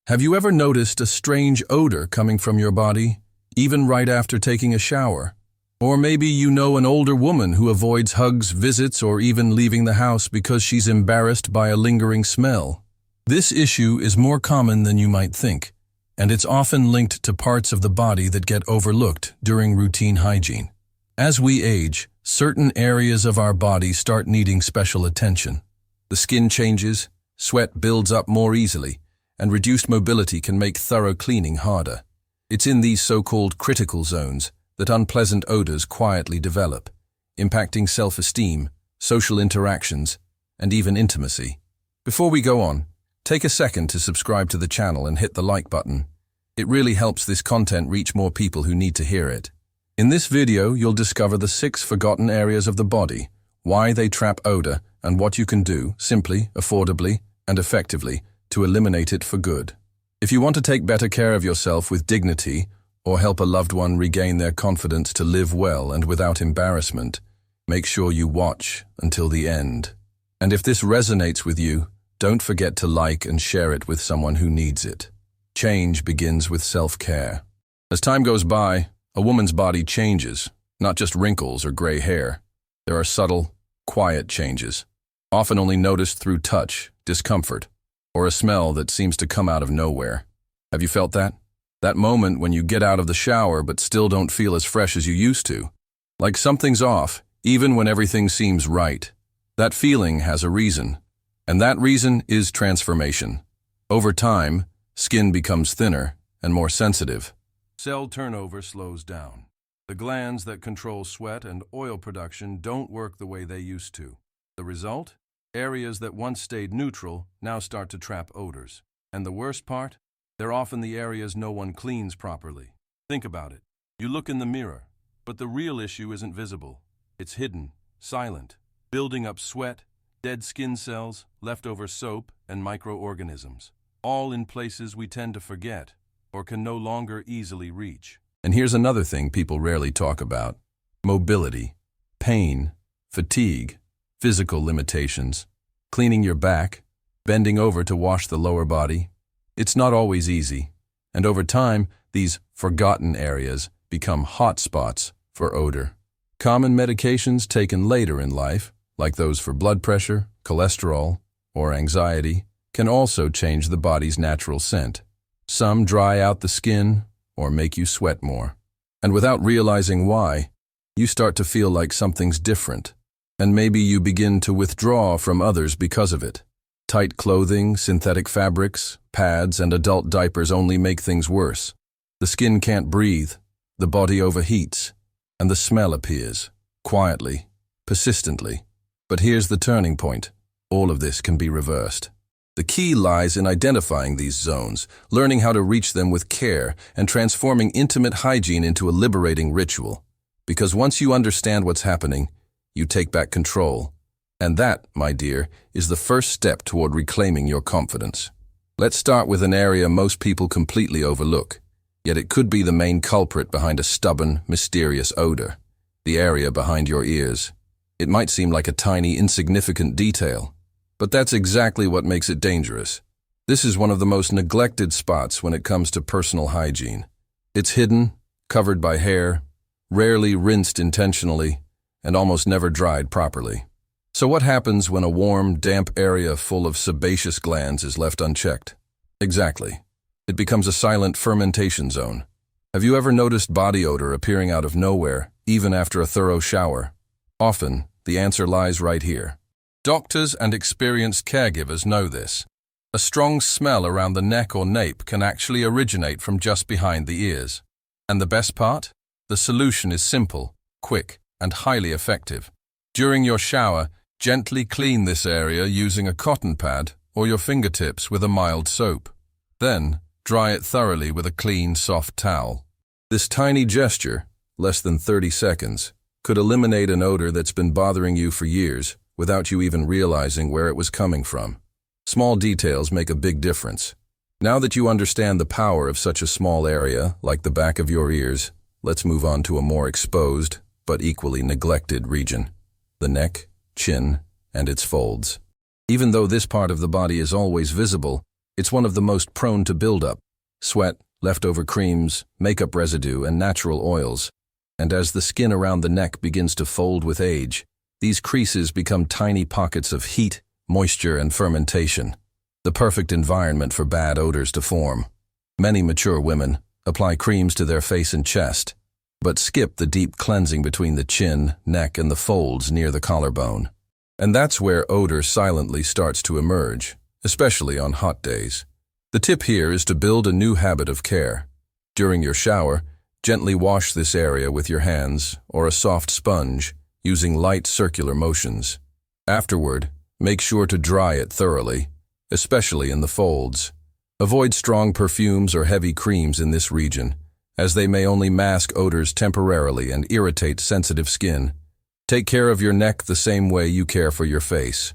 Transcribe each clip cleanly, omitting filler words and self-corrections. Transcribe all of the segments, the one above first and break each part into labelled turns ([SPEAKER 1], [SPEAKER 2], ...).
[SPEAKER 1] Have you ever noticed a strange odor coming from your body, even right after taking a shower? Or maybe you know an older woman who avoids hugs, visits, or even leaving the house because she's embarrassed by a lingering smell. This issue is more common than you might think, and it's often linked to parts of the body that get overlooked during routine hygiene. As we age, certain areas of our body start needing special attention. The skin changes, sweat builds up more easily, and reduced mobility can make thorough cleaning harder. It's in these so-called critical zones that unpleasant odors quietly develop, impacting self-esteem, social interactions, and even intimacy. Before we go on, take a second to subscribe to the channel and hit the like button. It really helps this content reach more people who need to hear it. In this video, you'll discover the 6 forgotten areas of the body, why they trap odor, and what you can do, simply, affordably, and effectively, to eliminate it for good. If you want to take better care of yourself with dignity, or help a loved one regain their confidence to live well and without embarrassment, make sure you watch until the end. And if this resonates with you, don't forget to like and share it with someone who needs it. Change begins with self-care. As time goes by, a woman's body changes, not just wrinkles or gray hair. There are subtle, quiet changes, often only noticed through touch, discomfort, or a smell that seems to come out of nowhere. Have you felt that? That moment when you get out of the shower but still don't feel as fresh as you used to. Like something's off, even when everything seems right. That feeling has a reason, and that reason is transformation. Over time, skin becomes thinner and more sensitive. Cell turnover slows down. The glands that control sweat and oil production don't work the way they used to. The result? Areas that once stayed neutral now start to trap odors. And the worst part? They're often the areas no one cleans properly. Think about it. You look in the mirror, but the real issue isn't visible. It's hidden, silent, building up sweat, dead skin cells, leftover soap, and microorganisms. All in places we tend to forget or can no longer easily reach. And here's another thing people rarely talk about: mobility, pain, fatigue, physical limitations, cleaning your back, bending over to wash the lower body. It's not always easy, and over time, these forgotten areas become hot spots for odor. Common medications taken later in life, like those for blood pressure, cholesterol, or anxiety, can also change the body's natural scent. Some dry out the skin or make you sweat more. And without realizing why, you start to feel like something's different. And maybe you begin to withdraw from others because of it. Tight clothing, synthetic fabrics, pads, and adult diapers only make things worse. The skin can't breathe, the body overheats, and the smell appears, quietly, persistently. But here's the turning point. All of this can be reversed. The key lies in identifying these zones, learning how to reach them with care, and transforming intimate hygiene into a liberating ritual. Because once you understand what's happening, you take back control. And that, my dear, is the first step toward reclaiming your confidence. Let's start with an area most people completely overlook, yet it could be the main culprit behind a stubborn, mysterious odor: the area behind your ears. It might seem like a tiny, insignificant detail, but that's exactly what makes it dangerous. This is one of the most neglected spots when it comes to personal hygiene. It's hidden, covered by hair, rarely rinsed intentionally, and almost never dried properly. So what happens when a warm, damp area full of sebaceous glands is left unchecked? Exactly. It becomes a silent fermentation zone. Have you ever noticed body odor appearing out of nowhere, even after a thorough shower? Often, the answer lies right here. Doctors and experienced caregivers know this. A strong smell around the neck or nape can actually originate from just behind the ears. And the best part? The solution is simple, quick, and highly effective. During your shower, gently clean this area using a cotton pad or your fingertips with a mild soap. Then, dry it thoroughly with a clean, soft towel. This tiny gesture, less than 30 seconds, could eliminate an odor that's been bothering you for years without you even realizing where it was coming from. Small details make a big difference. Now that you understand the power of such a small area, like the back of your ears, let's move on to a more exposed, but equally neglected region: the neck, chin, and its folds. Even though this part of the body is always visible, It's one of the most prone to buildup: sweat, leftover creams, makeup residue, and natural oils. And as the skin around the neck begins to fold with age, these creases become tiny pockets of heat, moisture, and fermentation, the perfect environment for bad odors to form. Many mature women apply creams to their face and chest, but skip the deep cleansing between the chin, neck, and the folds near the collarbone. And that's where odor silently starts to emerge, especially on hot days. The tip here is to build a new habit of care. During your shower, gently wash this area with your hands or a soft sponge, using light circular motions. Afterward, make sure to dry it thoroughly, especially in the folds. Avoid strong perfumes or heavy creams in this region, as they may only mask odors temporarily and irritate sensitive skin. Take care of your neck the same way you care for your face.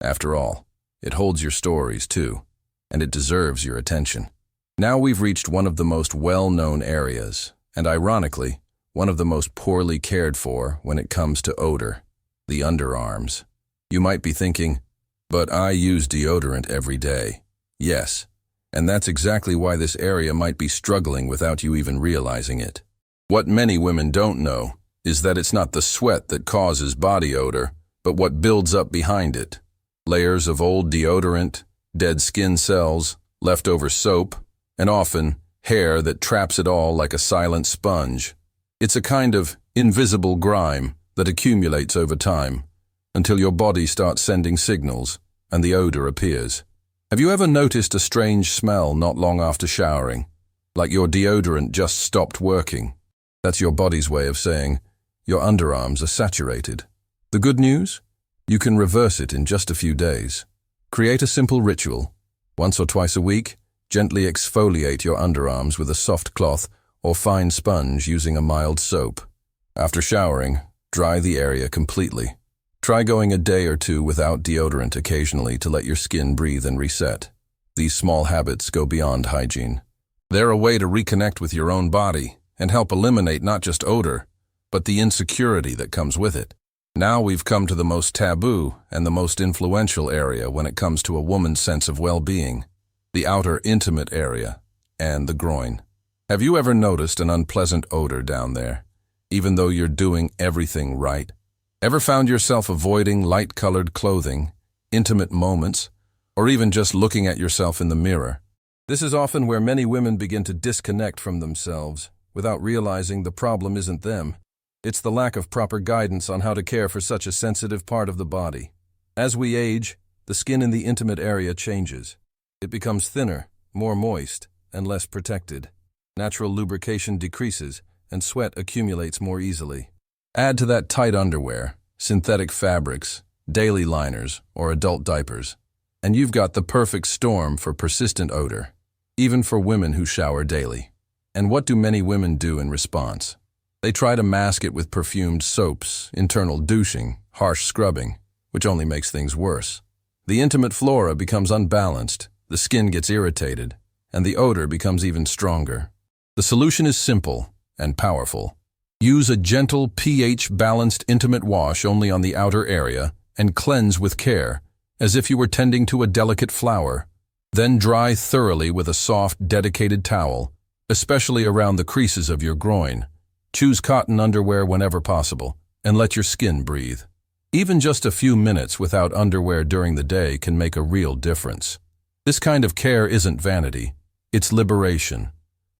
[SPEAKER 1] After all, it holds your stories too, and it deserves your attention. Now we've reached one of the most well-known areas, and ironically, one of the most poorly cared for when it comes to odor: the underarms. You might be thinking, but I use deodorant every day. Yes, and that's exactly why this area might be struggling without you even realizing it. What many women don't know is that it's not the sweat that causes body odor, but what builds up behind it. Layers of old deodorant, dead skin cells, leftover soap, and often hair that traps it all like a silent sponge. It's a kind of invisible grime that accumulates over time, until your body starts sending signals and the odor appears. Have you ever noticed a strange smell not long after showering? Like your deodorant just stopped working. That's your body's way of saying, your underarms are saturated. The good news? You can reverse it in just a few days. Create a simple ritual. Once or twice a week, gently exfoliate your underarms with a soft cloth or fine sponge using a mild soap. After showering, dry the area completely. Try going a day or two without deodorant occasionally to let your skin breathe and reset. These small habits go beyond hygiene. They're a way to reconnect with your own body and help eliminate not just odor, but the insecurity that comes with it. Now we've come to the most taboo and the most influential area when it comes to a woman's sense of well-being: the outer intimate area and the groin. Have you ever noticed an unpleasant odor down there, even though you're doing everything right? Ever found yourself avoiding light-colored clothing, intimate moments, or even just looking at yourself in the mirror? This is often where many women begin to disconnect from themselves, without realizing the problem isn't them. It's the lack of proper guidance on how to care for such a sensitive part of the body. As we age, the skin in the intimate area changes. It becomes thinner, more moist, and less protected. Natural lubrication decreases, and sweat accumulates more easily. Add to that tight underwear, synthetic fabrics, daily liners, or adult diapers, and you've got the perfect storm for persistent odor, even for women who shower daily. And what do many women do in response? They try to mask it with perfumed soaps, internal douching, harsh scrubbing, which only makes things worse. The intimate flora becomes unbalanced, the skin gets irritated, and the odor becomes even stronger. The solution is simple and powerful. Use a gentle pH-balanced intimate wash only on the outer area and cleanse with care, as if you were tending to a delicate flower. Then dry thoroughly with a soft, dedicated towel, especially around the creases of your groin. Choose cotton underwear whenever possible, and let your skin breathe. Even just a few minutes without underwear during the day can make a real difference. This kind of care isn't vanity, it's liberation.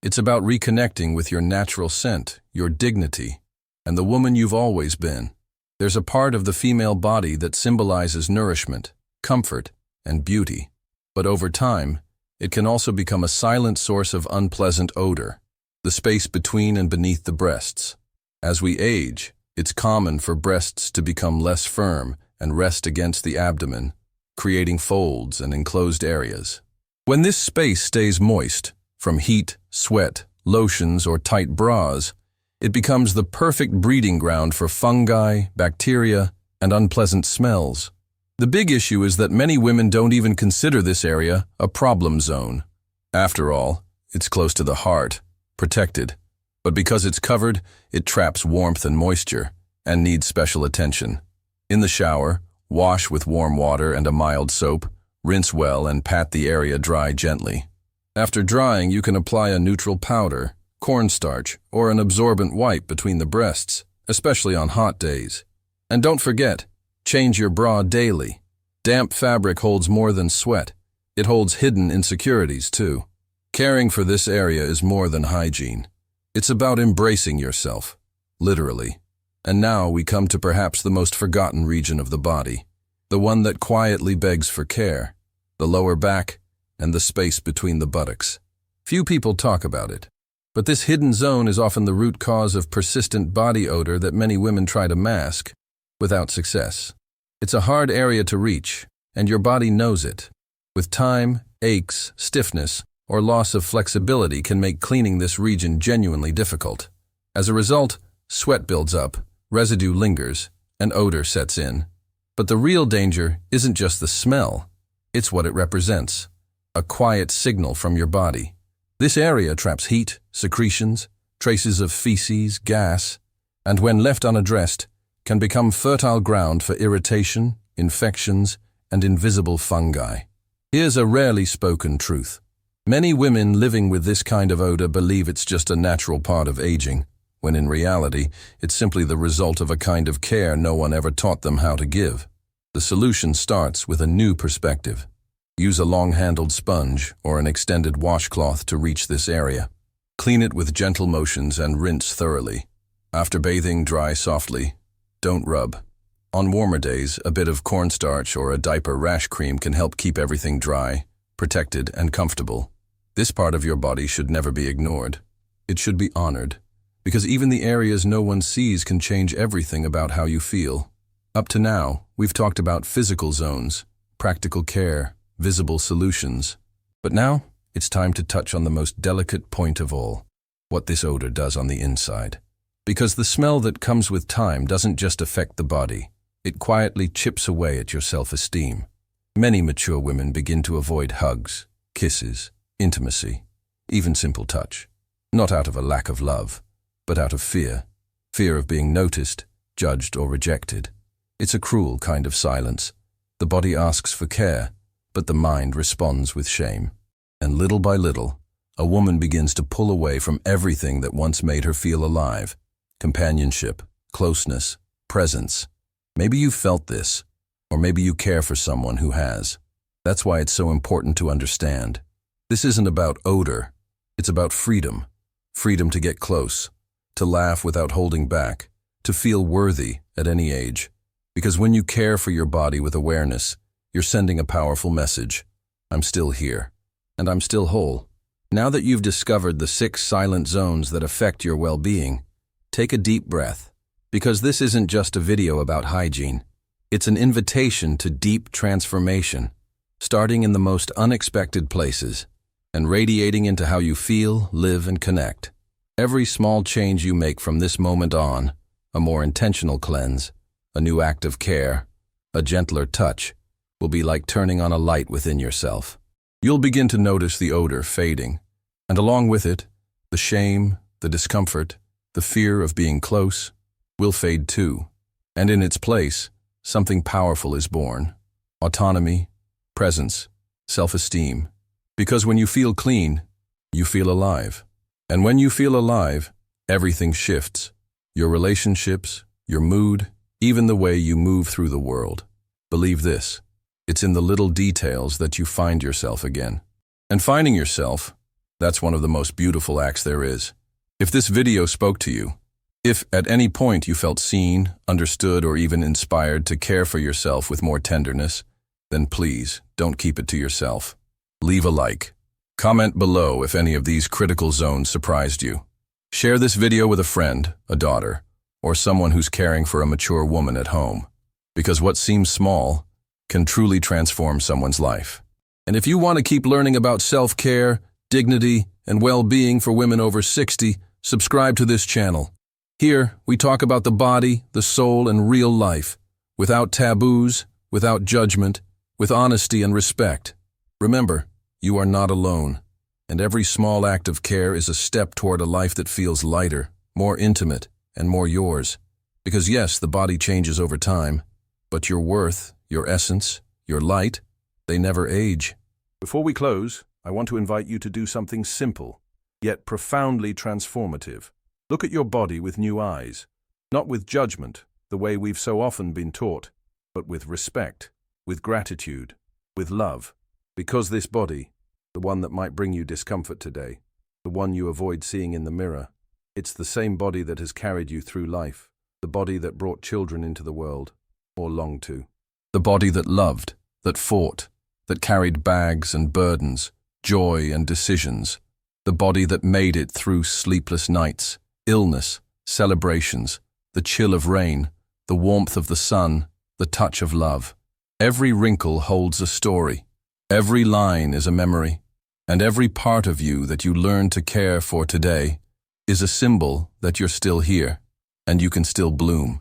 [SPEAKER 1] It's about reconnecting with your natural scent, your dignity, and the woman you've always been. There's a part of the female body that symbolizes nourishment, comfort, and beauty. But over time, it can also become a silent source of unpleasant odor, the space between and beneath the breasts. As we age, it's common for breasts to become less firm and rest against the abdomen, creating folds and enclosed areas. When this space stays moist, from heat, sweat, lotions, or tight bras, it becomes the perfect breeding ground for fungi, bacteria, and unpleasant smells. The big issue is that many women don't even consider this area a problem zone. After all, it's close to the heart, protected. But because it's covered, it traps warmth and moisture, and needs special attention. In the shower, wash with warm water and a mild soap, Rinse well and pat the area dry gently. After drying, you can apply a neutral powder, cornstarch, or an absorbent wipe between the breasts, especially on hot days. And don't forget, change your bra daily. Damp fabric holds more than sweat. It holds hidden insecurities too. Caring for this area is more than hygiene. It's about embracing yourself, literally. And now we come to perhaps the most forgotten region of the body, the one that quietly begs for care, the lower back and the space between the buttocks. Few people talk about it, but this hidden zone is often the root cause of persistent body odor that many women try to mask without success. It's a hard area to reach, and your body knows it. With time, aches, stiffness, or loss of flexibility can make cleaning this region genuinely difficult. As a result, sweat builds up, residue lingers, and odor sets in. But the real danger isn't just the smell, it's what it represents. A quiet signal from your body. This area traps heat, secretions, traces of feces, gas, and when left unaddressed, can become fertile ground for irritation, infections, and invisible fungi. Here's a rarely spoken truth. Many women living with this kind of odor believe it's just a natural part of aging, when in reality, it's simply the result of a kind of care no one ever taught them how to give. The solution starts with a new perspective. Use a long-handled sponge or an extended washcloth to reach this area. Clean it with gentle motions and rinse thoroughly. After bathing, dry softly. Don't rub. On warmer days, a bit of cornstarch or a diaper rash cream can help keep everything dry, protected, and comfortable. This part of your body should never be ignored. It should be honored, because even the areas no one sees can change everything about how you feel. Up to now, we've talked about physical zones, practical care, visible solutions. But now, it's time to touch on the most delicate point of all, what this odor does on the inside. Because the smell that comes with time doesn't just affect the body, it quietly chips away at your self-esteem. Many mature women begin to avoid hugs, kisses, intimacy, even simple touch. Not out of a lack of love, but out of fear. Fear of being noticed, judged, or rejected. It's a cruel kind of silence. The body asks for care, but the mind responds with shame. And little by little, a woman begins to pull away from everything that once made her feel alive. Companionship, closeness, presence. Maybe you've felt this, or maybe you care for someone who has. That's why it's so important to understand. This isn't about odor. It's about freedom. Freedom to get close, to laugh without holding back, to feel worthy at any age. Because when you care for your body with awareness, you're sending a powerful message. I'm still here, and I'm still whole. Now that you've discovered the 6 silent zones that affect your well-being, take a deep breath, because this isn't just a video about hygiene. It's an invitation to deep transformation, starting in the most unexpected places, and radiating into how you feel, live, and connect. Every small change you make from this moment on, a more intentional cleanse, a new act of care, a gentler touch, will be like turning on a light within yourself. You'll begin to notice the odor fading, and along with it, the shame, the discomfort, the fear of being close will fade too. And in its place, something powerful is born. Autonomy, presence, self-esteem. Because when you feel clean, you feel alive. And when you feel alive, everything shifts. Your relationships, your mood, even the way you move through the world. Believe this. It's in the little details that you find yourself again. And finding yourself, that's one of the most beautiful acts there is. If this video spoke to you, if at any point you felt seen, understood, or even inspired to care for yourself with more tenderness, then please don't keep it to yourself. Leave a like. Comment below if any of these critical zones surprised you. Share this video with a friend, a daughter, or someone who's caring for a mature woman at home. Because what seems small can truly transform someone's life. And if you want to keep learning about self-care, dignity, and well-being for women over 60, subscribe to this channel. Here, we talk about the body, the soul, and real life, without taboos, without judgment, with honesty and respect. Remember, you are not alone, and every small act of care is a step toward a life that feels lighter, more intimate, and more yours. Because yes, the body changes over time, but your worth, your essence, your light, They never age. Before we close, I want to invite you to do something simple, yet profoundly transformative. Look at your body with new eyes, not with judgment, the way we've so often been taught, but with respect, with gratitude, with love. Because this body, the one that might bring you discomfort today, the one you avoid seeing in the mirror, it's the same body that has carried you through life, the body that brought children into the world, or longed to. The body that loved, that fought, that carried bags and burdens, joy and decisions. The body that made it through sleepless nights, illness, celebrations, the chill of rain, the warmth of the sun, the touch of love. Every wrinkle holds a story. Every line is a memory. And every part of you that you learn to care for today is a symbol that you're still here and you can still bloom.